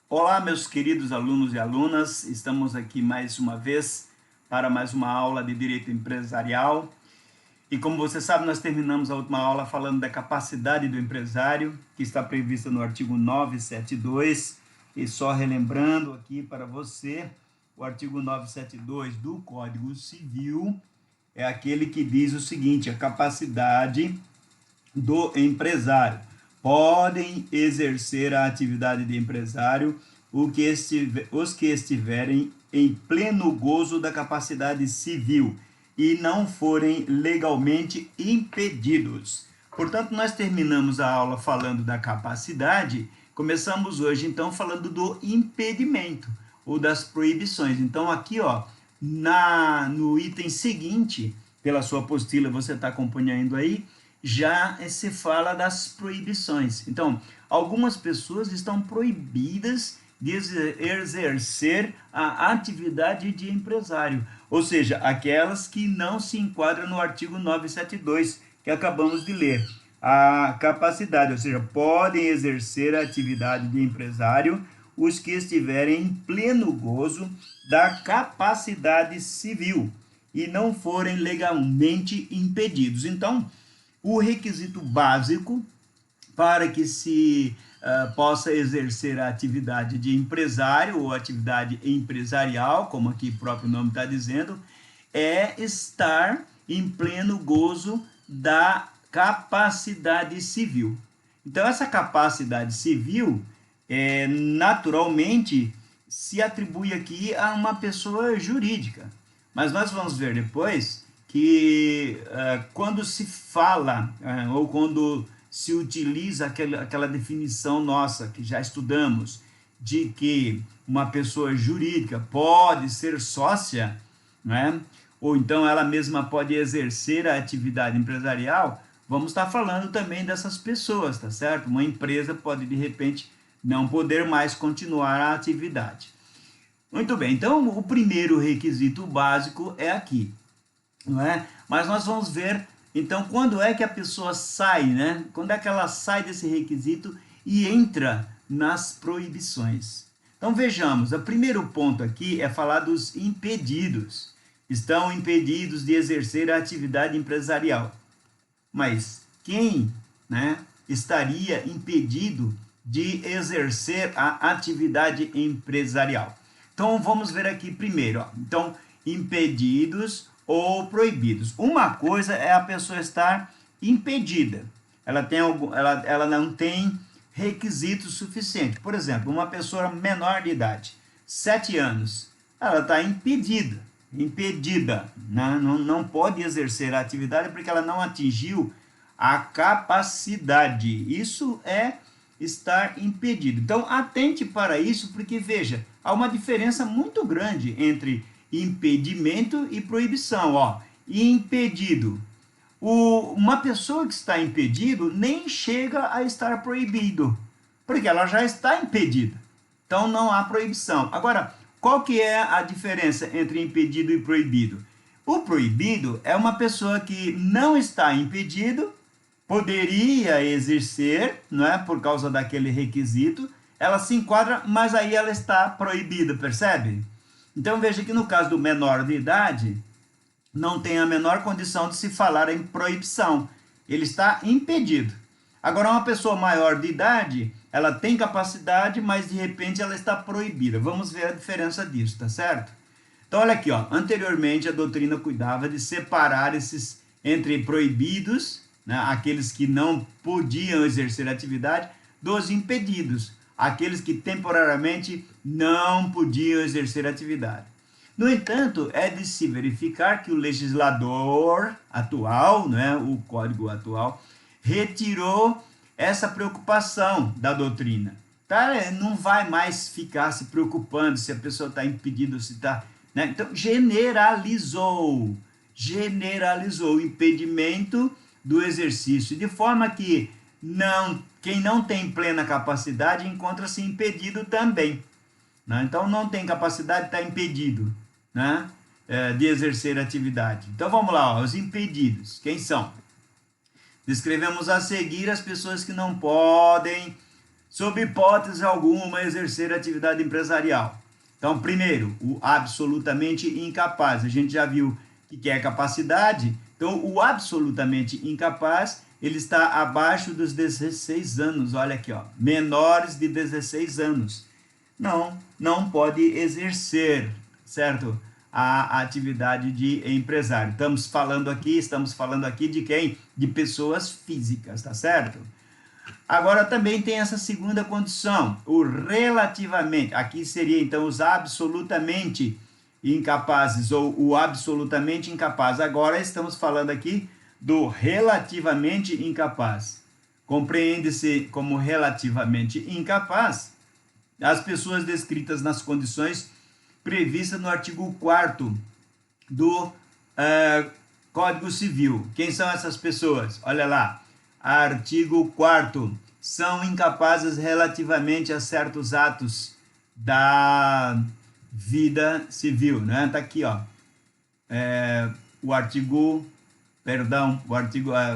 Olá, meus queridos alunos e alunas, estamos aqui mais uma vez para mais uma aula de Direito Empresarial. E como você sabe, nós terminamos a última aula falando da capacidade do empresário, que está prevista no artigo 972. E só relembrando aqui para você, o artigo 972 do Código Civil é aquele que diz o seguinte: a capacidade do empresário. Podem exercer a atividade de empresário os que estiverem em pleno gozo da capacidade civil e não forem legalmente impedidos. Portanto, nós terminamos a aula falando da capacidade, começamos hoje então falando do impedimento ou das proibições. Então aqui, no item seguinte, pela sua apostila, você está acompanhando aí, já se fala das proibições. Então, algumas pessoas estão proibidas de exercer a atividade de empresário, ou seja, aquelas que não se enquadram no artigo 972, que acabamos de ler. A capacidade, ou seja, podem exercer a atividade de empresário os que estiverem em pleno gozo da capacidade civil e não forem legalmente impedidos. Então, o requisito básico para que se possa exercer a atividade de empresário ou atividade empresarial, como aqui o próprio nome está dizendo, é estar em pleno gozo da capacidade civil. Então, essa capacidade civil, naturalmente, se atribui aqui a uma pessoa jurídica. Mas nós vamos ver depois que quando se fala ou quando se utiliza aquela definição nossa que já estudamos de que uma pessoa jurídica pode ser sócia, né? Ou então ela mesma pode exercer a atividade empresarial, vamos estar falando também dessas pessoas, tá certo? Uma empresa pode de repente não poder mais continuar a atividade. Muito bem, então o primeiro requisito básico é aqui, não é? Mas nós vamos ver, então, quando é que a pessoa sai, né? Quando é que ela sai desse requisito e entra nas proibições. Então, vejamos, o primeiro ponto aqui é falar dos impedidos. Estão impedidos de exercer a atividade empresarial. Mas quem, né, estaria impedido de exercer a atividade empresarial? Então, vamos ver aqui primeiro. Então, impedidos ou proibidos. Uma coisa é a pessoa estar impedida. Ela não tem requisitos suficientes. Por exemplo, uma pessoa menor de idade, 7 anos, ela está impedida, né? Não pode exercer a atividade porque ela não atingiu a capacidade. Isso é estar impedido. Então, atente para isso, porque, veja, há uma diferença muito grande entre impedimento e proibição. Impedido. Uma pessoa que está impedido nem chega a estar proibido, porque ela já está impedida. Então, não há proibição. Agora, qual que é a diferença entre impedido e proibido? O proibido é uma pessoa que não está impedido, poderia exercer, não é, por causa daquele requisito, ela se enquadra, mas aí ela está proibida, percebe? Então veja que no caso do menor de idade, não tem a menor condição de se falar em proibição, ele está impedido. Agora, uma pessoa maior de idade, ela tem capacidade, mas de repente ela está proibida. Vamos ver a diferença disso, tá certo? Então, olha aqui, anteriormente a doutrina cuidava de separar esses entre proibidos, né, aqueles que não podiam exercer atividade, dos impedidos, aqueles que temporariamente não podiam exercer atividade. No entanto, é de se verificar que o legislador atual, né, o Código atual, retirou essa preocupação da doutrina. Tá? Não vai mais ficar se preocupando se a pessoa está impedida ou se está... Né? Então, generalizou o impedimento do exercício, de forma que quem não tem plena capacidade encontra-se impedido também. Né? Então, não tem capacidade, está impedido, né, de exercer atividade. Então, vamos lá, os impedidos. Quem são? Descrevemos a seguir as pessoas que não podem sob hipótese alguma, exercer atividade empresarial. Então, primeiro, o absolutamente incapaz. A gente já viu o que é capacidade. Então, o absolutamente incapaz, ele está abaixo dos 16 anos. Olha aqui, ó, menores de 16 anos. Não pode exercer, certo? A atividade de empresário. Estamos falando aqui de quem? De pessoas físicas, tá certo? Agora também tem essa segunda condição, o relativamente. Aqui seria então os absolutamente incapazes ou o absolutamente incapaz. Agora estamos falando aqui do relativamente incapaz. Compreende-se como relativamente incapaz as pessoas descritas nas condições previstas no artigo 4º do Código Civil. Quem são essas pessoas? Olha lá. Artigo 4º. São incapazes relativamente a certos atos da vida civil, né? Tá aqui, ó. A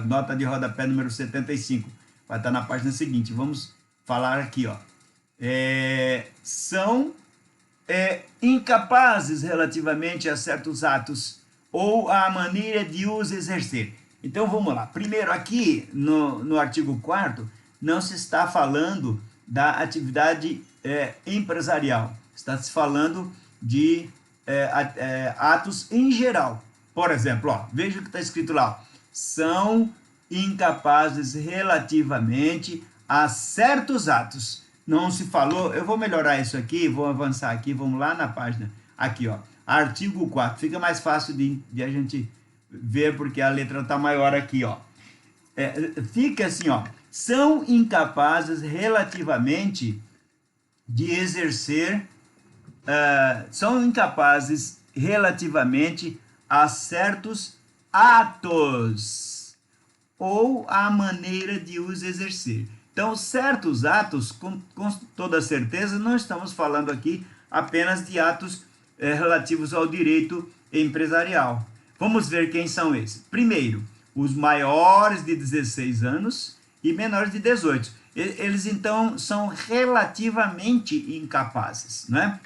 nota de rodapé número 75. Vai estar na página seguinte. Vamos falar aqui, ó. São incapazes relativamente a certos atos ou a maneira de os exercer. Então, vamos lá. Primeiro, aqui no artigo 4º, não se está falando da atividade empresarial. Está se falando de atos em geral. Por exemplo, ó, veja o que está escrito lá. Ó, são incapazes relativamente a certos atos. Não se falou, eu vou melhorar isso aqui, vou avançar aqui, vamos lá na página. Aqui, ó, artigo 4º. Fica mais fácil de a gente ver porque a letra está maior aqui, ó. Fica assim, ó. São incapazes relativamente de exercer, são incapazes relativamente a certos atos ou a maneira de os exercer. Então, certos atos, com toda certeza, não estamos falando aqui apenas de atos relativos ao direito empresarial. Vamos ver quem são esses. Primeiro, os maiores de 16 anos e menores de 18. Eles, então, são relativamente incapazes, né?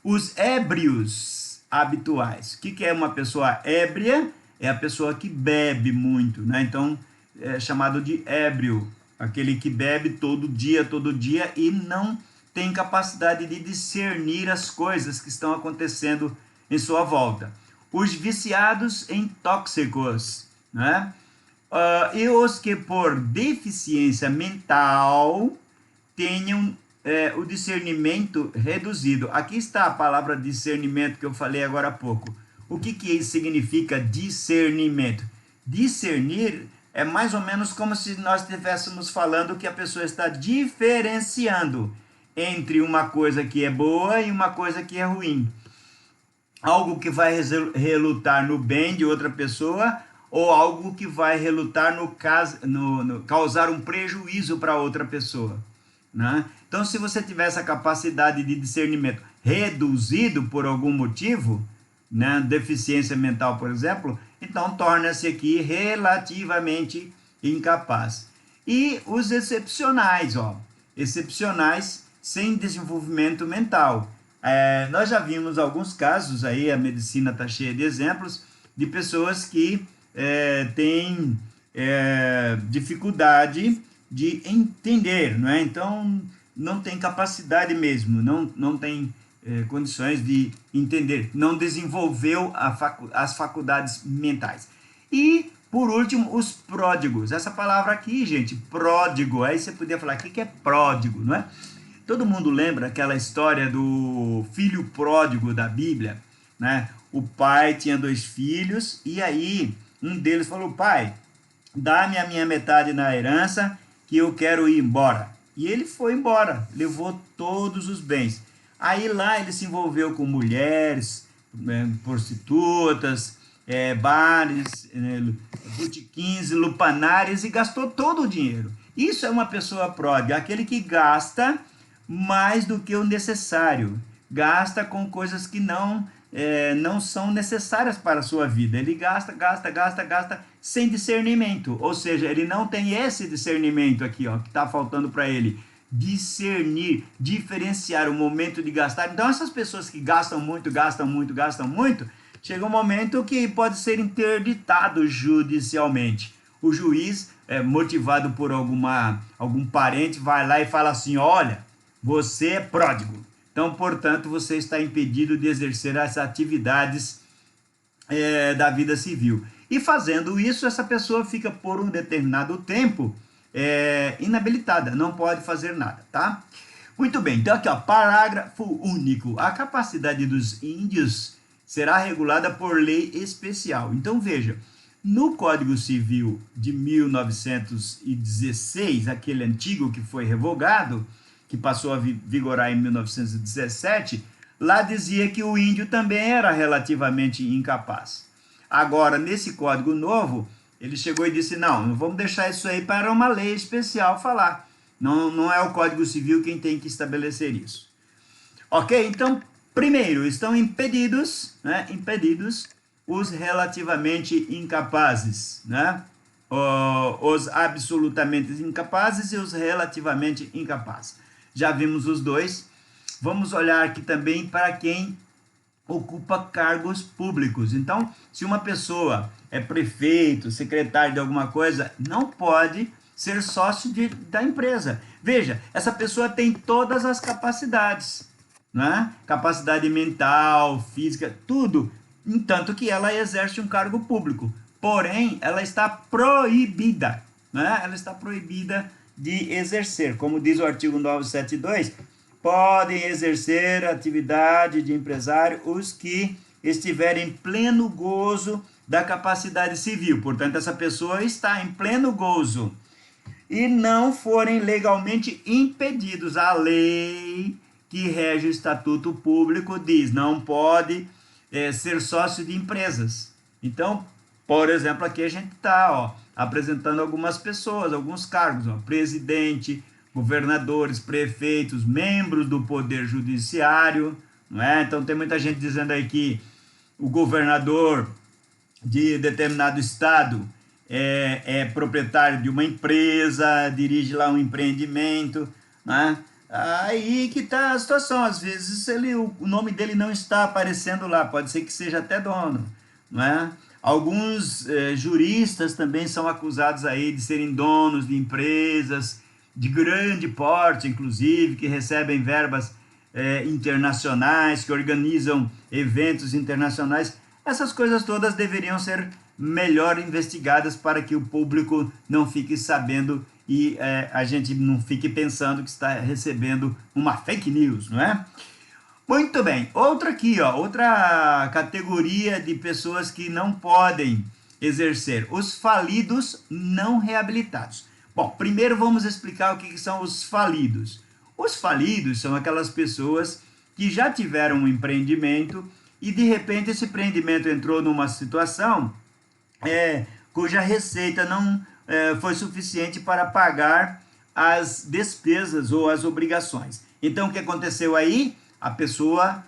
Os ébrios habituais. O que é uma pessoa ébria? É a pessoa que bebe muito, né? Então, é chamado de ébrio. Aquele que bebe todo dia e não tem capacidade de discernir as coisas que estão acontecendo em sua volta. Os viciados em tóxicos, né? E os que por deficiência mental tenham o discernimento reduzido. Aqui está a palavra discernimento que eu falei agora há pouco. O que significa discernimento? Discernir é mais ou menos como se nós estivéssemos falando que a pessoa está diferenciando entre uma coisa que é boa e uma coisa que é ruim. Algo que vai resultar no bem de outra pessoa ou algo que vai resultar causar um prejuízo para outra pessoa, né? Então, se você tiver essa capacidade de discernimento reduzido por algum motivo, né, deficiência mental, por exemplo, então torna-se aqui relativamente incapaz. E os excepcionais, ó, excepcionais sem desenvolvimento mental. Nós já vimos alguns casos aí, a medicina está cheia de exemplos, de pessoas que têm dificuldade de entender, não é? Então, não tem capacidade mesmo, não tem condições de entender, não desenvolveu as faculdades mentais. E, por último, os pródigos. Essa palavra aqui, gente, pródigo, aí você podia falar, o que é pródigo, não é? Todo mundo lembra aquela história do filho pródigo da Bíblia, né? O pai tinha 2 filhos e aí um deles falou, pai, dá-me a minha metade na herança que eu quero ir embora. E ele foi embora, levou todos os bens. Aí lá ele se envolveu com mulheres, prostitutas, bares, botequins, lupanárias e gastou todo o dinheiro. Isso é uma pessoa pródiga, aquele que gasta mais do que o necessário, gasta com coisas que não são necessárias para a sua vida. Ele gasta sem discernimento, ou seja, ele não tem esse discernimento aqui, ó, que está faltando para ele, discernir, diferenciar o momento de gastar. Então, essas pessoas que gastam muito, chega um momento que pode ser interditado judicialmente. O juiz, motivado por algum parente, vai lá e fala assim: olha, você é pródigo. Então, portanto, você está impedido de exercer as atividades da vida civil. E fazendo isso, essa pessoa fica por um determinado tempo inabilitada, não pode fazer nada, tá? Muito bem, então aqui, ó, parágrafo único. A capacidade dos índios será regulada por lei especial. Então, veja, no Código Civil de 1916, aquele antigo que foi revogado, que passou a vigorar em 1917, lá dizia que o índio também era relativamente incapaz. Agora, nesse Código Novo, ele chegou e disse: não vamos deixar isso aí para uma lei especial falar. Não é o Código Civil quem tem que estabelecer isso. Ok? Então, primeiro, estão impedidos os relativamente incapazes, né? Os absolutamente incapazes e os relativamente incapazes. Já vimos os dois. Vamos olhar aqui também para quem ocupa cargos públicos. Então, se uma pessoa é prefeito, secretário de alguma coisa, não pode ser sócio da empresa. Veja, essa pessoa tem todas as capacidades, né? Capacidade mental, física, tudo, entanto que ela exerce um cargo público. Porém, ela está proibida, né? Ela está proibida de exercer. Como diz o artigo 972, podem exercer atividade de empresário os que estiverem em pleno gozo da capacidade civil. Portanto, essa pessoa está em pleno gozo e não forem legalmente impedidos. A lei que rege o Estatuto Público diz: não pode ser sócio de empresas. Então, por exemplo, aqui a gente está apresentando algumas pessoas, alguns cargos, presidente, governadores, prefeitos, membros do Poder Judiciário, não é? Então tem muita gente dizendo aí que o governador de determinado estado é proprietário de uma empresa, dirige lá um empreendimento, né? Aí que está a situação. Às vezes o nome dele não está aparecendo lá, pode ser que seja até dono, né? Alguns juristas também são acusados aí de serem donos de empresas de grande porte, inclusive, que recebem verbas internacionais, que organizam eventos internacionais. Essas coisas todas deveriam ser melhor investigadas para que o público não fique sabendo e a gente não fique pensando que está recebendo uma fake news, não é? Muito bem, outra categoria de pessoas que não podem exercer, os falidos não reabilitados. Bom, primeiro vamos explicar o que são os falidos. Os falidos são aquelas pessoas que já tiveram um empreendimento e de repente esse empreendimento entrou numa situação cuja receita não foi suficiente para pagar as despesas ou as obrigações. Então, o que aconteceu aí? A pessoa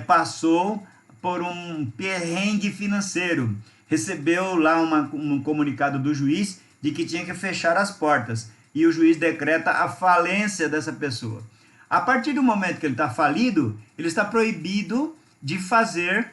passou por um perrengue financeiro, recebeu lá um comunicado do juiz de que tinha que fechar as portas, e o juiz decreta a falência dessa pessoa. A partir do momento que ele está falido, ele está proibido de fazer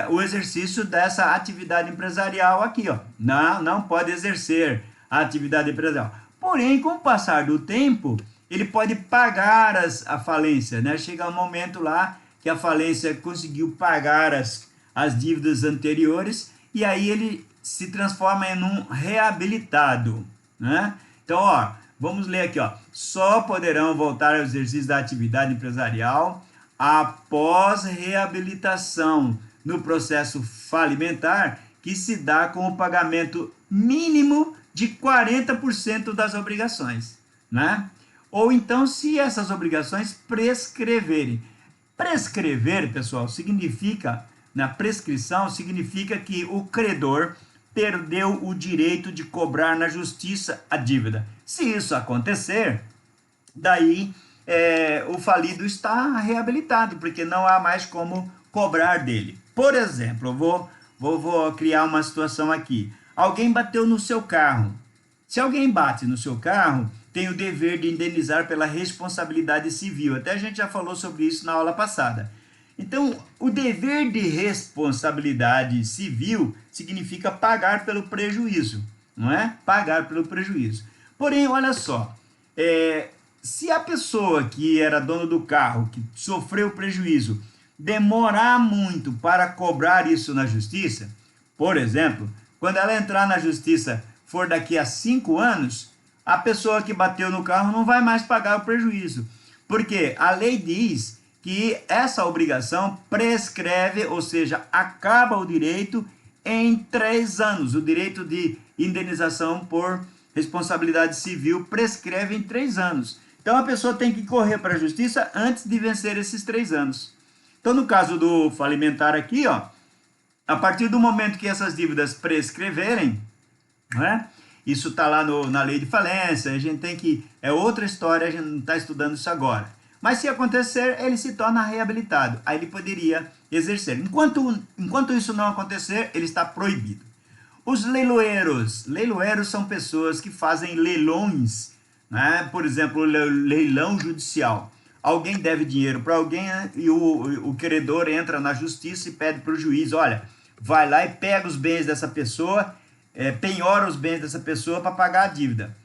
o exercício dessa atividade empresarial aqui, ó. Não pode exercer a atividade empresarial. Porém, com o passar do tempo, ele pode pagar a falência, né? Chega um momento lá que a falência conseguiu pagar as dívidas anteriores e aí ele se transforma em um reabilitado, né? Então, vamos ler aqui, só poderão voltar ao exercício da atividade empresarial após reabilitação no processo falimentar, que se dá com o pagamento mínimo de 40% das obrigações, né? Ou então, se essas obrigações prescreverem. Prescrever, pessoal, significa, na prescrição, significa que o credor perdeu o direito de cobrar na justiça a dívida. Se isso acontecer, daí o falido está reabilitado, porque não há mais como cobrar dele. Por exemplo, eu vou criar uma situação aqui. Alguém bateu no seu carro. Se alguém bate no seu carro, tem o dever de indenizar pela responsabilidade civil. Até a gente já falou sobre isso na aula passada. Então, o dever de responsabilidade civil significa pagar pelo prejuízo, não é? Pagar pelo prejuízo. Porém, olha só, se a pessoa que era dono do carro, que sofreu prejuízo, demorar muito para cobrar isso na justiça, por exemplo, quando ela entrar na justiça for daqui a 5 anos, a pessoa que bateu no carro não vai mais pagar o prejuízo, porque a lei diz que essa obrigação prescreve, ou seja, acaba o direito em 3 anos. O direito de indenização por responsabilidade civil prescreve em 3 anos. Então a pessoa tem que correr para a justiça antes de vencer esses 3 anos. Então no caso do falimentar aqui, ó, a partir do momento que essas dívidas prescreverem, né, isso está lá na lei de falência, a gente tem que... É outra história, a gente não está estudando isso agora. Mas se acontecer, ele se torna reabilitado. Aí ele poderia exercer. Enquanto isso não acontecer, ele está proibido. Os leiloeiros. Leiloeiros são pessoas que fazem leilões, né? Por exemplo, leilão judicial. Alguém deve dinheiro para alguém, né? E o credor entra na justiça e pede para o juiz, olha, vai lá e pega os bens dessa pessoa, penhora os bens dessa pessoa para pagar a dívida.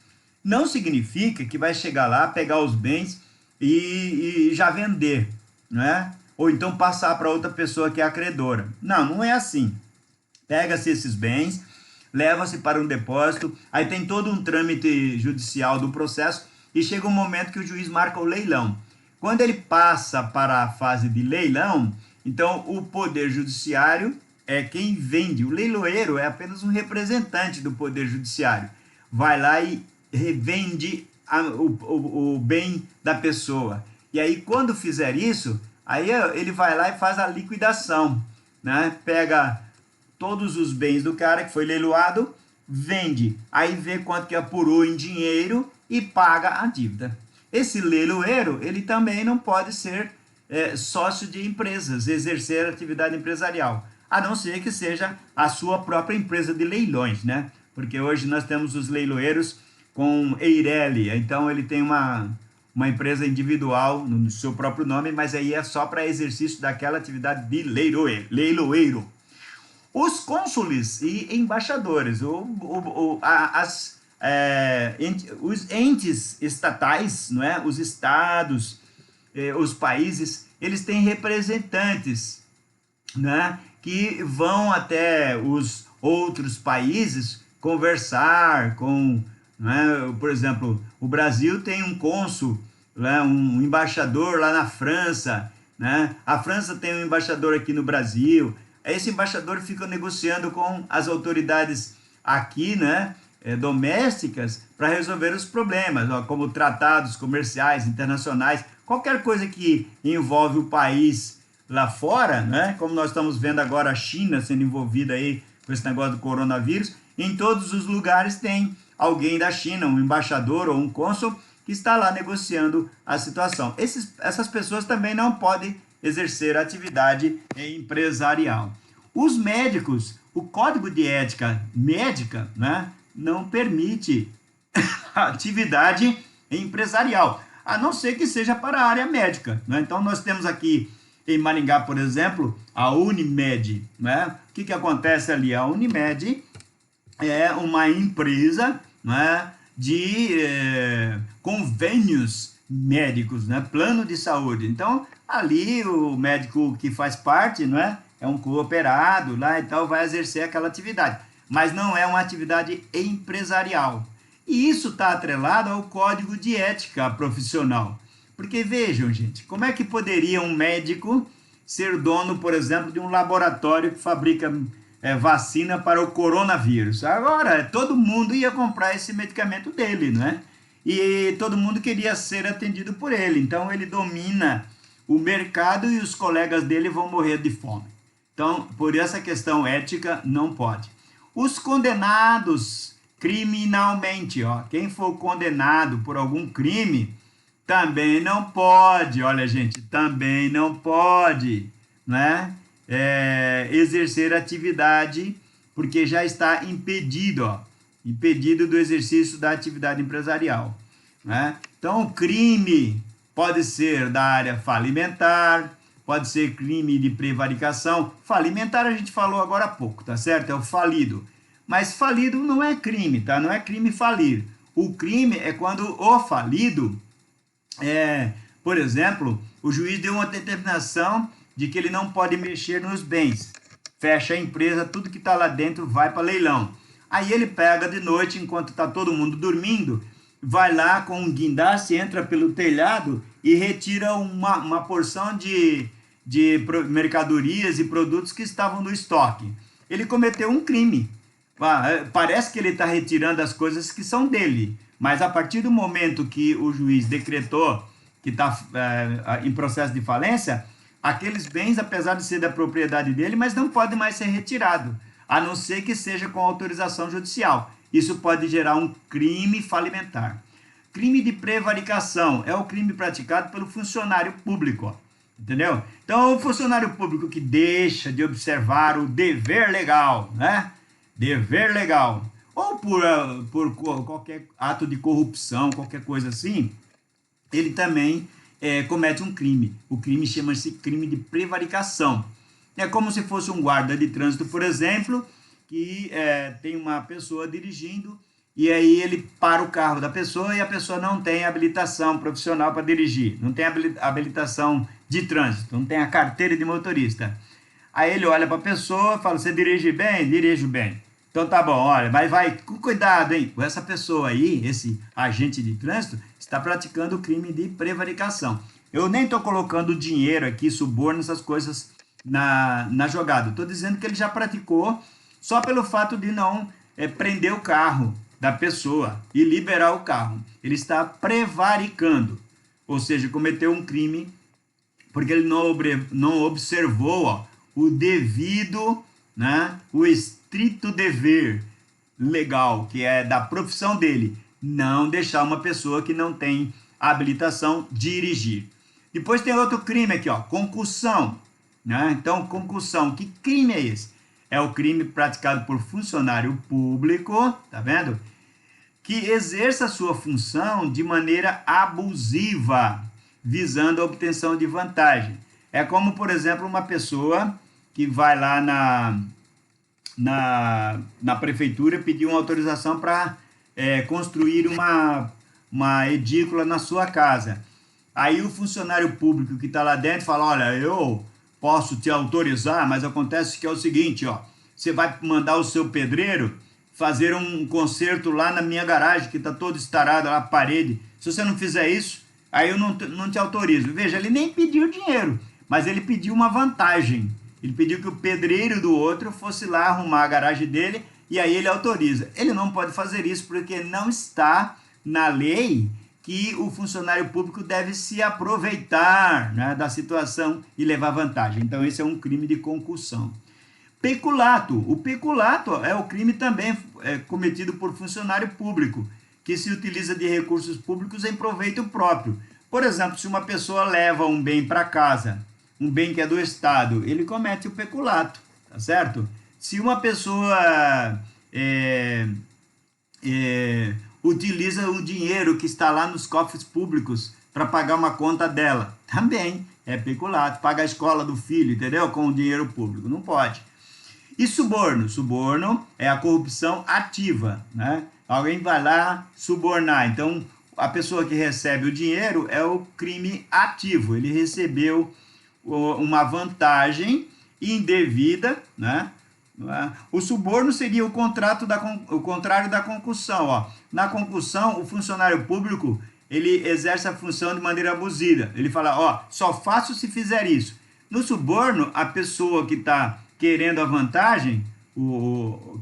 Não significa que vai chegar lá, pegar os bens e já vender, né? Ou então passar para outra pessoa que é a credora. Não, não é assim. Pega-se esses bens, leva-se para um depósito, aí tem todo um trâmite judicial do processo e chega um momento que o juiz marca o leilão. Quando ele passa para a fase de leilão, então o Poder Judiciário é quem vende. O leiloeiro é apenas um representante do Poder Judiciário. Vai lá e revende o bem da pessoa. E aí, quando fizer isso, aí ele vai lá e faz a liquidação, né? Pega todos os bens do cara que foi leiloado, vende, aí vê quanto que apurou em dinheiro e paga a dívida. Esse leiloeiro, ele também não pode ser sócio de empresas, exercer atividade empresarial, a não ser que seja a sua própria empresa de leilões, né? Porque hoje nós temos os leiloeiros com Eireli, então ele tem uma empresa individual no seu próprio nome, mas aí é só para exercício daquela atividade de leiloeiro. Os cônsules e embaixadores, os entes estatais, não é? Os estados, os países, eles têm representantes, né? Que vão até os outros países conversar com... Né? Por exemplo, o Brasil tem um cônsul, né? Um embaixador lá na França, né? A França tem um embaixador aqui no Brasil. Esse embaixador fica negociando com as autoridades aqui, né? Domésticas, para resolver os problemas, ó, como tratados comerciais, internacionais, qualquer coisa que envolve o país lá fora, né? Como nós estamos vendo agora a China sendo envolvida aí com esse negócio do coronavírus, em todos os lugares tem alguém da China, um embaixador ou um cônsul, que está lá negociando a situação. Essas pessoas também não podem exercer atividade empresarial. Os médicos, o Código de Ética Médica, né, não permite atividade empresarial, a não ser que seja para a área médica, né? Então nós temos aqui em Maringá, por exemplo, a Unimed, né? O que acontece ali? A Unimed é uma empresa, né, de convênios médicos, né, plano de saúde. Então, ali o médico que faz parte, né, é um cooperado lá e tal, vai exercer aquela atividade. Mas não é uma atividade empresarial. E isso está atrelado ao Código de Ética Profissional. Porque vejam, gente, como é que poderia um médico ser dono, por exemplo, de um laboratório que fabrica vacina para o coronavírus? Agora, todo mundo ia comprar esse medicamento dele, né? E todo mundo queria ser atendido por ele. Então, ele domina o mercado e os colegas dele vão morrer de fome. Então, por essa questão ética, não pode. Os condenados criminalmente, ó, quem for condenado por algum crime, também não pode, olha, gente, também não pode, né? Exercer atividade, porque já está impedido, ó, impedido do exercício da atividade empresarial. né? Então, o crime pode ser da área falimentar, pode ser crime de prevaricação. Falimentar a gente falou agora há pouco, tá certo? É o falido. Mas falido não é crime, tá? Não é crime falir. O crime é quando o falido, por exemplo, o juiz deu uma determinação de que ele não pode mexer nos bens. Fecha a empresa, tudo que está lá dentro vai para leilão. Aí ele pega de noite, enquanto está todo mundo dormindo, vai lá com um guindaste, entra pelo telhado e retira uma porção de mercadorias e produtos que estavam no estoque. Ele cometeu um crime. Parece que ele está retirando as coisas que são dele, mas a partir do momento que o juiz decretou que está em processo de falência, aqueles bens, apesar de ser da propriedade dele, mas não podem mais ser retirados, a não ser que seja com autorização judicial. Isso pode gerar um crime falimentar. Crime de prevaricação é o crime praticado pelo funcionário público, ó, entendeu? Então, o funcionário público que deixa de observar o dever legal, né? Dever legal, ou por qualquer ato de corrupção, qualquer coisa assim, ele também comete um crime. O crime chama-se crime de prevaricação. É como se fosse um guarda de trânsito, por exemplo, que tem uma pessoa dirigindo e aí ele para o carro da pessoa e a pessoa não tem habilitação profissional para dirigir, não tem habilitação de trânsito, não tem a carteira de motorista. Aí ele olha para a pessoa e fala, você dirige bem? Dirijo bem. Então tá bom, olha, mas vai com cuidado, hein? Essa pessoa aí, esse agente de trânsito, está praticando o crime de prevaricação. Eu nem estou colocando dinheiro aqui, suborno, essas coisas na jogada. Estou dizendo que ele já praticou só pelo fato de não prender o carro da pessoa e liberar o carro. Ele está prevaricando, ou seja, cometeu um crime porque ele não observou, ó, o devido, né, o estrito dever legal, que é da profissão dele, não deixar uma pessoa que não tem habilitação dirigir. Depois tem outro crime aqui, ó, concussão, né? Então, concussão, que crime é esse? É o crime praticado por funcionário público, tá vendo? Que exerça a sua função de maneira abusiva, visando a obtenção de vantagem. É como, por exemplo, uma pessoa que vai lá na prefeitura pedir uma autorização para construir uma edícula na sua casa. Aí o funcionário público que está lá dentro fala, olha, eu posso te autorizar, mas acontece que é o seguinte, ó, você vai mandar o seu pedreiro fazer um conserto lá na minha garagem, que está todo estarado lá, a parede. Se você não fizer isso, aí eu não te autorizo. Veja, ele nem pediu dinheiro, mas ele pediu uma vantagem. Ele pediu que o pedreiro do outro fosse lá arrumar a garagem dele e aí ele autoriza. Ele não pode fazer isso porque não está na lei que o funcionário público deve se aproveitar, né, da situação e levar vantagem. Então, esse é um crime de concussão. Peculato. O peculato é o crime também cometido por funcionário público, que se utiliza de recursos públicos em proveito próprio. Por exemplo, se uma pessoa leva um bem para casa, um bem que é do Estado, ele comete o peculato, tá certo? Se uma pessoa utiliza o dinheiro que está lá nos cofres públicos para pagar uma conta dela, também é peculato. Paga a escola do filho, entendeu? Com o dinheiro público, não pode. E suborno? Suborno é a corrupção ativa, né? Alguém vai lá subornar. Então, a pessoa que recebe o dinheiro é o crime ativo. Ele recebeu uma vantagem indevida, né? O suborno seria o contrário da concussão, ó. Na concussão, o funcionário público, ele exerce a função de maneira abusiva. Ele fala, ó, só faço se fizer isso. No suborno, a pessoa que está querendo a vantagem,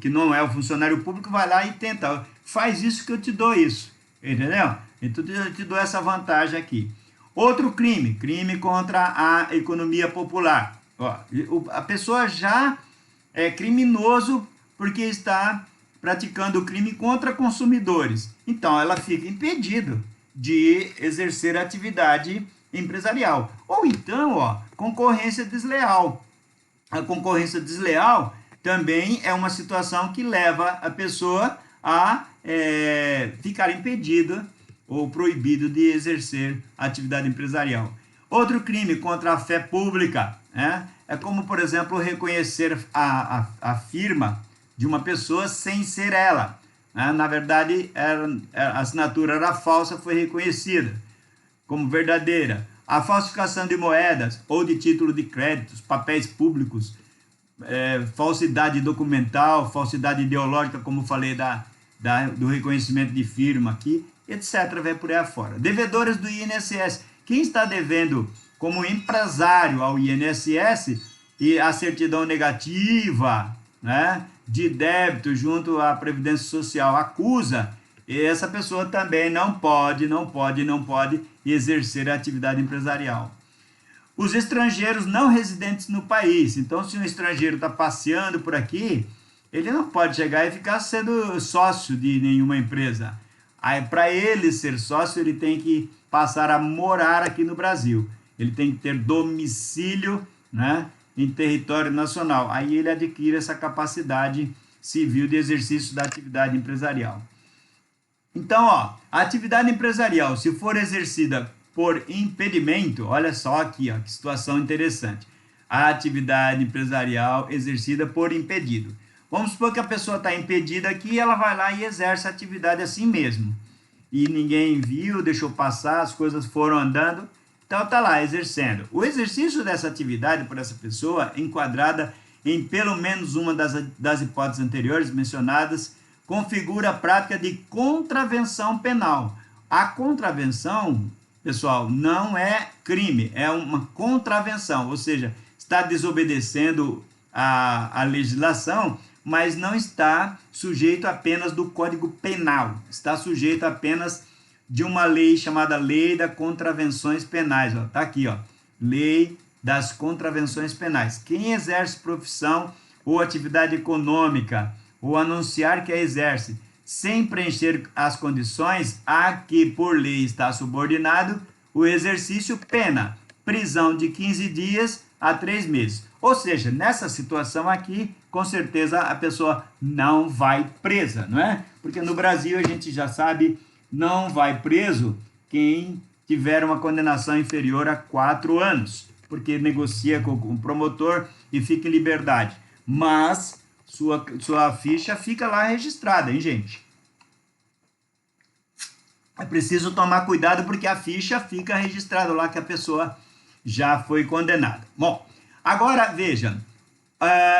que não é o funcionário público, vai lá e tenta, faz isso que eu te dou isso, entendeu? Então eu te dou essa vantagem aqui. Outro crime, crime contra a economia popular. Ó, a pessoa já é criminoso porque está praticando crime contra consumidores. Então ela fica impedida de exercer atividade empresarial. Ou então, ó, concorrência desleal. A concorrência desleal também é uma situação que leva a pessoa a ficar impedida ou proibido de exercer atividade empresarial. Outro crime contra a fé pública, né? É como, por exemplo, reconhecer a firma de uma pessoa sem ser ela. Né? Na verdade, a assinatura era falsa, foi reconhecida como verdadeira. A falsificação de moedas ou de título de créditos, papéis públicos, falsidade documental, falsidade ideológica, como falei do reconhecimento de firma aqui, etc. Vai por aí afora. Devedores do INSS. Quem está devendo como empresário ao INSS e a certidão negativa, né, de débito junto à Previdência Social acusa, essa pessoa também não pode exercer a atividade empresarial. Os estrangeiros não residentes no país. Então, se um estrangeiro está passeando por aqui, ele não pode chegar e ficar sendo sócio de nenhuma empresa. Aí, para ele ser sócio, ele tem que passar a morar aqui no Brasil. Ele tem que ter domicílio, né, em território nacional. Aí ele adquire essa capacidade civil de exercício da atividade empresarial. Então, ó, a atividade empresarial, se for exercida por impedimento, olha só aqui, ó, que situação interessante. A atividade empresarial exercida por impedido. Vamos supor que a pessoa está impedida aqui e ela vai lá e exerce a atividade assim mesmo. E ninguém viu, deixou passar, as coisas foram andando, então está lá exercendo. O exercício dessa atividade por essa pessoa, enquadrada em pelo menos uma das hipóteses anteriores mencionadas, configura a prática de contravenção penal. A contravenção, pessoal, não é crime, é uma contravenção, ou seja, está desobedecendo a legislação, mas não está sujeito apenas do Código Penal, está sujeito apenas de uma lei chamada Lei das Contravenções Penais. Está aqui, ó, Lei das Contravenções Penais. Quem exerce profissão ou atividade econômica, ou anunciar que a exerce, sem preencher as condições a que por lei está subordinado, o exercício pena prisão de 15 dias a 3 meses. Ou seja, nessa situação aqui, com certeza a pessoa não vai presa, não é? Porque no Brasil a gente já sabe, não vai preso quem tiver uma condenação inferior a 4 anos, porque negocia com o promotor e fica em liberdade. Mas sua ficha fica lá registrada, hein, gente? É preciso tomar cuidado porque a ficha fica registrada lá que a pessoa já foi condenada. Bom, agora veja,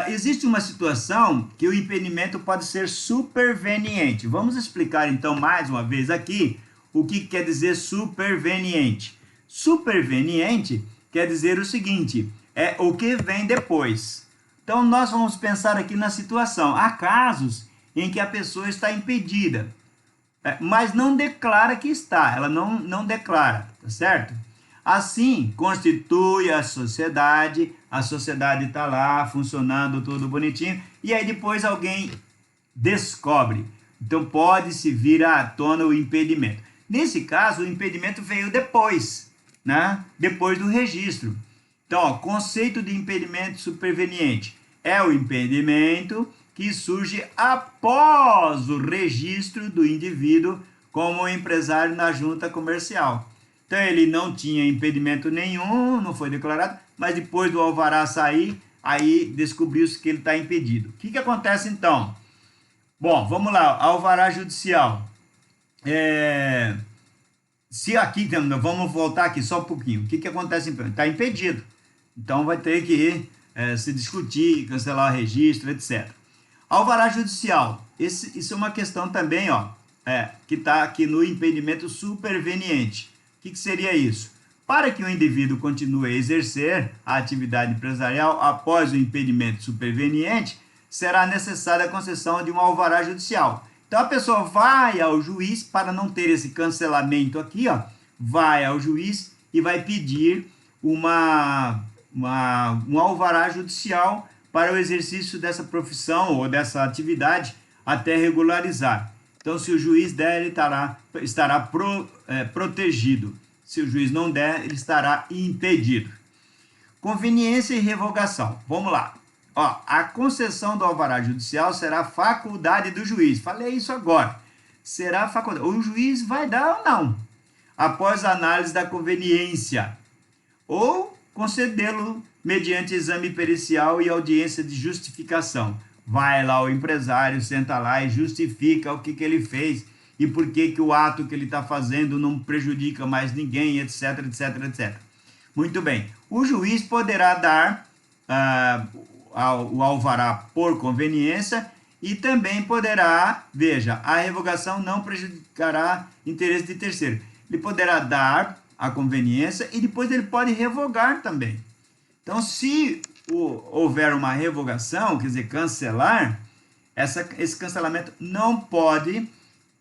existe uma situação que o impedimento pode ser superveniente. Vamos explicar então mais uma vez aqui o que quer dizer superveniente. Superveniente quer dizer o seguinte, é o que vem depois. Então, nós vamos pensar aqui na situação. Há casos em que a pessoa está impedida, mas não declara que está, ela não declara, tá certo? Assim, constitui a sociedade está lá funcionando tudo bonitinho, e aí depois alguém descobre. Então, pode-se vir à tona o impedimento. Nesse caso, o impedimento veio depois, né? Depois do registro. Então, ó, conceito de impedimento superveniente é o impedimento que surge após o registro do indivíduo como empresário na junta comercial. Então, ele não tinha impedimento nenhum, não foi declarado, mas depois do alvará sair, aí descobriu-se que ele está impedido. O que acontece então? Bom, vamos lá, alvará judicial. Se aqui, vamos voltar aqui só um pouquinho. O que acontece então? Está impedido. Então, vai ter que se discutir, cancelar o registro, etc. Alvará judicial. Isso é uma questão também, ó, que está aqui no impedimento superveniente. O que seria isso? Para que o indivíduo continue a exercer a atividade empresarial após o impedimento superveniente, será necessária a concessão de um alvará judicial. Então, a pessoa vai ao juiz, para não ter esse cancelamento aqui, ó, vai ao juiz e vai pedir um alvará judicial para o exercício dessa profissão ou dessa atividade até regularizar. Então, se o juiz der, ele estará protegido. Se o juiz não der, ele estará impedido. Conveniência e revogação. Vamos lá. Ó, a concessão do alvará judicial será faculdade do juiz. Falei isso agora. será facultado. O juiz vai dar ou não, após a análise da conveniência, ou concedê-lo mediante exame pericial e audiência de justificação. Vai lá o empresário, senta lá e justifica o que ele fez e por que o ato que ele está fazendo não prejudica mais ninguém, etc, etc, etc. Muito bem. O juiz poderá dar o alvará por conveniência e também poderá, veja, a revogação não prejudicará interesse de terceiro. Ele poderá dar a conveniência e depois ele pode revogar também. Então, se houver uma revogação, quer dizer, cancelar, esse cancelamento não pode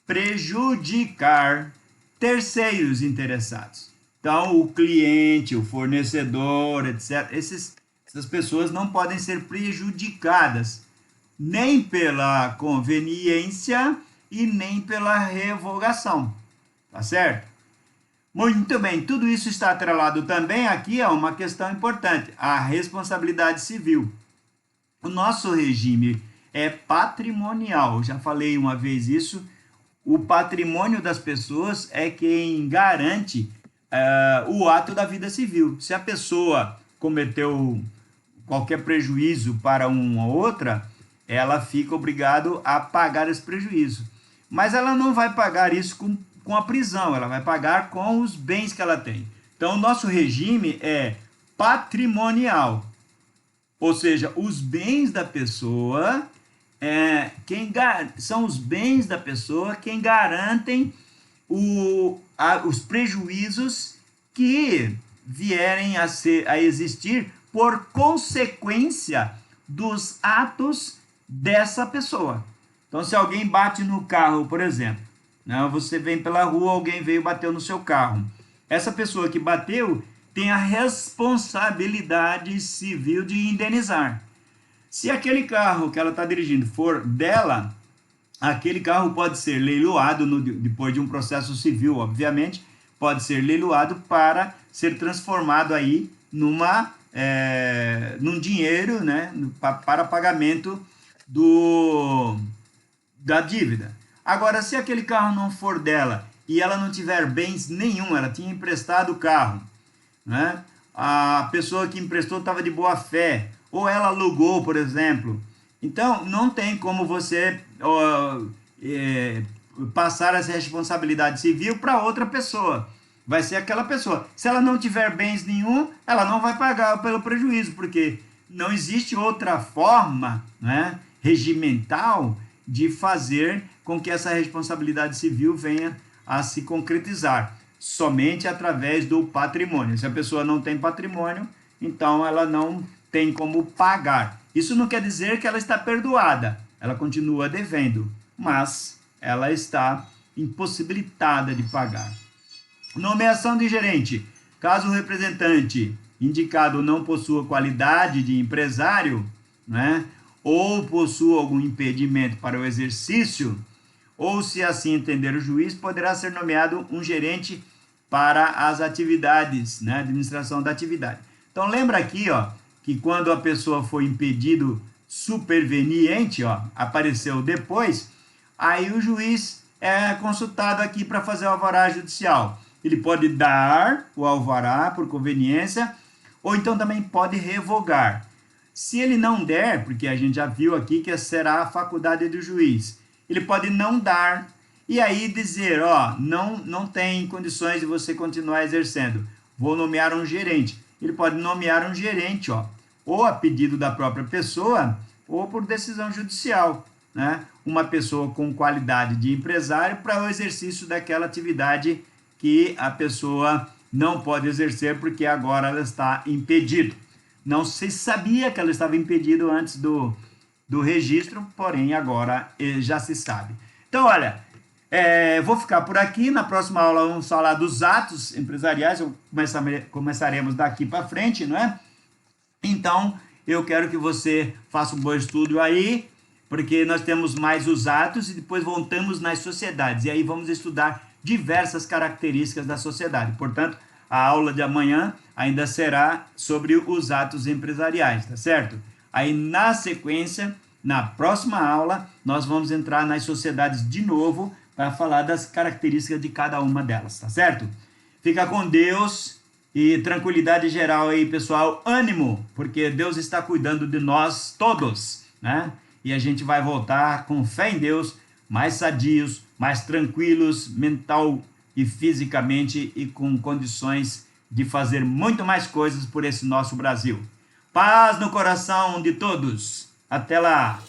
prejudicar terceiros interessados. Então, o cliente, o fornecedor, etc., essas pessoas não podem ser prejudicadas nem pela conveniência e nem pela revogação. Tá certo? Muito bem, tudo isso está atrelado também aqui a uma questão importante, a responsabilidade civil. O nosso regime é patrimonial, já falei uma vez isso, o patrimônio das pessoas é quem garante o ato da vida civil. Se a pessoa cometeu qualquer prejuízo para uma ou outra, ela fica obrigada a pagar esse prejuízo. Mas ela não vai pagar isso com a prisão, ela vai pagar com os bens que ela tem. Então, o nosso regime é patrimonial, ou seja, os bens da pessoa, são os bens da pessoa quem garantem os prejuízos que vierem a existir por consequência dos atos dessa pessoa. Então, se alguém bate no carro, por exemplo, você vem pela rua, alguém veio e bateu no seu carro. Essa pessoa que bateu tem a responsabilidade civil de indenizar. Se aquele carro que ela está dirigindo for dela, aquele carro pode ser leiloado depois de um processo civil, obviamente, pode ser leiloado para ser transformado aí num dinheiro, né, para pagamento da dívida. Agora, se aquele carro não for dela e ela não tiver bens nenhum, ela tinha emprestado o carro, né? A pessoa que emprestou estava de boa fé, ou ela alugou, por exemplo. Então, não tem como você passar essa responsabilidade civil para outra pessoa. Vai ser aquela pessoa. Se ela não tiver bens nenhum, ela não vai pagar pelo prejuízo, porque não existe outra forma, né, regimental de fazer com que essa responsabilidade civil venha a se concretizar, somente através do patrimônio. Se a pessoa não tem patrimônio, então ela não tem como pagar. Isso não quer dizer que ela está perdoada, ela continua devendo, mas ela está impossibilitada de pagar. Nomeação de gerente. Caso o representante indicado não possua qualidade de empresário, né, ou possua algum impedimento para o exercício, ou se assim entender o juiz, poderá ser nomeado um gerente para as atividades, né, administração da atividade. Então, lembra aqui, que quando a pessoa foi impedido superveniente, apareceu depois, aí o juiz é consultado aqui para fazer o alvará judicial. Ele pode dar o alvará por conveniência, ou então também pode revogar. Se ele não der, porque a gente já viu aqui que será a faculdade do juiz, ele pode não dar e aí dizer, não tem condições de você continuar exercendo, vou nomear um gerente. Ele pode nomear um gerente, ou a pedido da própria pessoa, ou por decisão judicial, né? Uma pessoa com qualidade de empresário para o exercício daquela atividade que a pessoa não pode exercer porque agora ela está impedida. Não se sabia que ela estava impedida antes do registro, porém agora já se sabe. Então, olha, vou ficar por aqui. Na próxima aula vamos falar dos atos empresariais. Começaremos daqui para frente, não é? Então, eu quero que você faça um bom estudo aí, porque nós temos mais os atos e depois voltamos nas sociedades. E aí vamos estudar diversas características da sociedade. Portanto, a aula de amanhã ainda será sobre os atos empresariais, tá certo? Aí, na sequência, na próxima aula, nós vamos entrar nas sociedades de novo para falar das características de cada uma delas, tá certo? Fica com Deus e tranquilidade geral aí, pessoal. Ânimo, porque Deus está cuidando de nós todos, né? E a gente vai voltar com fé em Deus, mais sadios, mais tranquilos, mental e fisicamente, e com condições de fazer muito mais coisas por esse nosso Brasil. Paz no coração de todos. Até lá!